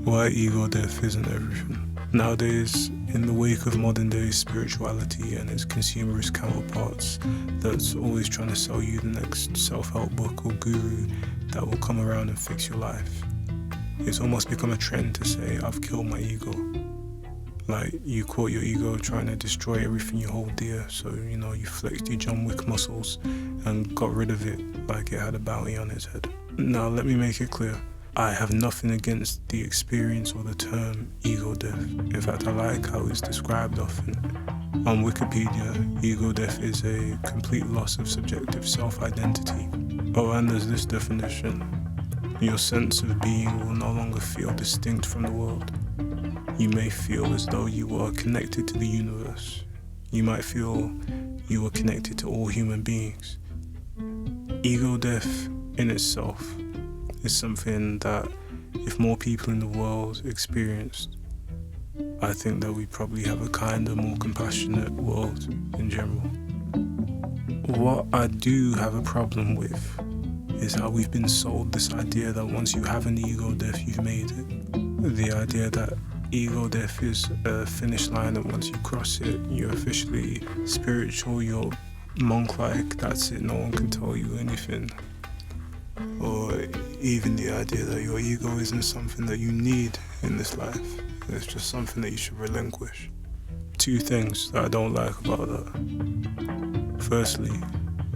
why ego death isn't everything. Nowadays, in the wake of modern day spirituality and its consumerist counterparts that's always trying to sell you the next self-help book or guru that will come around and fix your life, it's almost become a trend to say, I've killed my ego. Like, you caught your ego trying to destroy everything you hold dear, so, you flexed your John Wick muscles and got rid of it like it had a bounty on its head. Now, let me make it clear. I have nothing against the experience or the term ego death. In fact, I like how it's described often. On Wikipedia, ego death is a complete loss of subjective self-identity. Oh, and there's this definition. Your sense of being will no longer feel distinct from the world. You may feel as though you are connected to the universe. You might feel you are connected to all human beings. Ego death in itself is something that if more people in the world experienced, I think that we probably have a kinder, more compassionate world in general. What I do have a problem with is how we've been sold this idea that once you have an ego death, you've made it. The idea that ego death is a finish line, and once you cross it, you're officially spiritual, you're monk-like, that's it, no one can tell you anything. Or even the idea that your ego isn't something that you need in this life, it's just something that you should relinquish. Two things that I don't like about that. Firstly,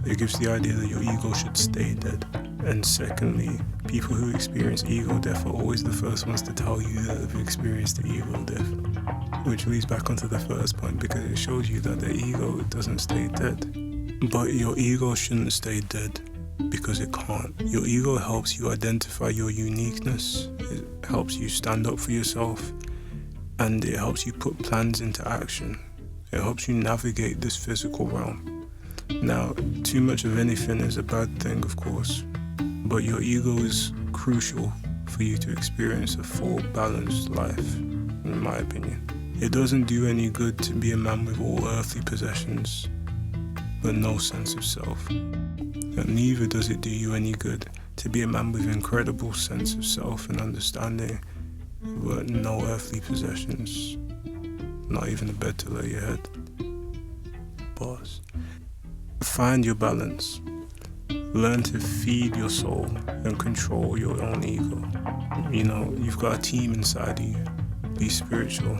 it gives the idea that your ego should stay dead. And secondly, people who experience ego death are always the first ones to tell you that they've experienced the ego death. Which leads back onto the first point, because it shows you that the ego doesn't stay dead. But your ego shouldn't stay dead because it can't. Your ego helps you identify your uniqueness, it helps you stand up for yourself, and it helps you put plans into action. It helps you navigate this physical realm. Now, too much of anything is a bad thing, of course, but your ego is crucial for you to experience a full, balanced life, in my opinion. It doesn't do any good to be a man with all earthly possessions, but no sense of self. And neither does it do you any good to be a man with incredible sense of self and understanding, but no earthly possessions, not even a bed to lay your head. Pause. Find your balance. Learn to feed your soul and control your own ego. You've got a team inside you. Be spiritual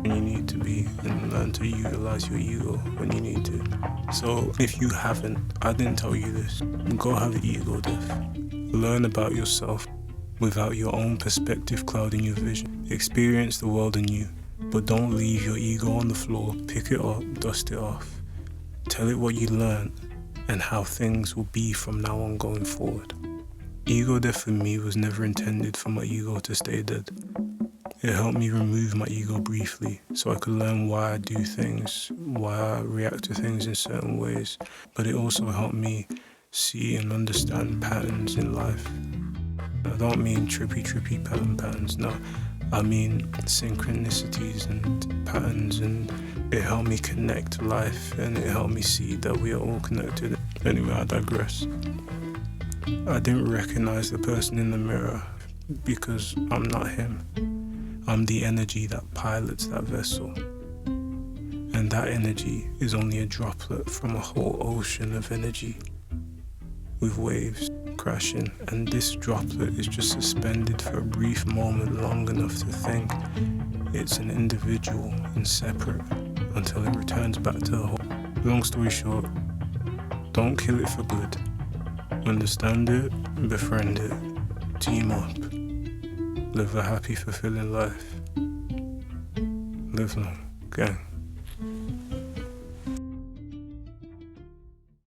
when you need to be, and learn to utilize your ego when you need to. So if you haven't, I didn't tell you this, go have ego death. Learn about yourself without your own perspective clouding your vision. Experience the world anew, but don't leave your ego on the floor. Pick it up, dust it off. Tell it what you learned and how things will be from now on going forward. Ego death for me was never intended for my ego to stay dead. It helped me remove my ego briefly so I could learn why I do things, why I react to things in certain ways, but it also helped me see and understand patterns in life. I don't mean trippy patterns, no. I mean synchronicities and patterns, and it helped me connect to life, and it helped me see that we are all connected. Anyway, I digress. I didn't recognize the person in the mirror because I'm not him. I'm the energy that pilots that vessel. And that energy is only a droplet from a whole ocean of energy with waves crashing, and this droplet is just suspended for a brief moment long enough to think it's an individual and separate until it returns back to the whole. Long story short, don't kill it for good. Understand it, befriend it, team up. Live a happy, fulfilling life. Live long, gang.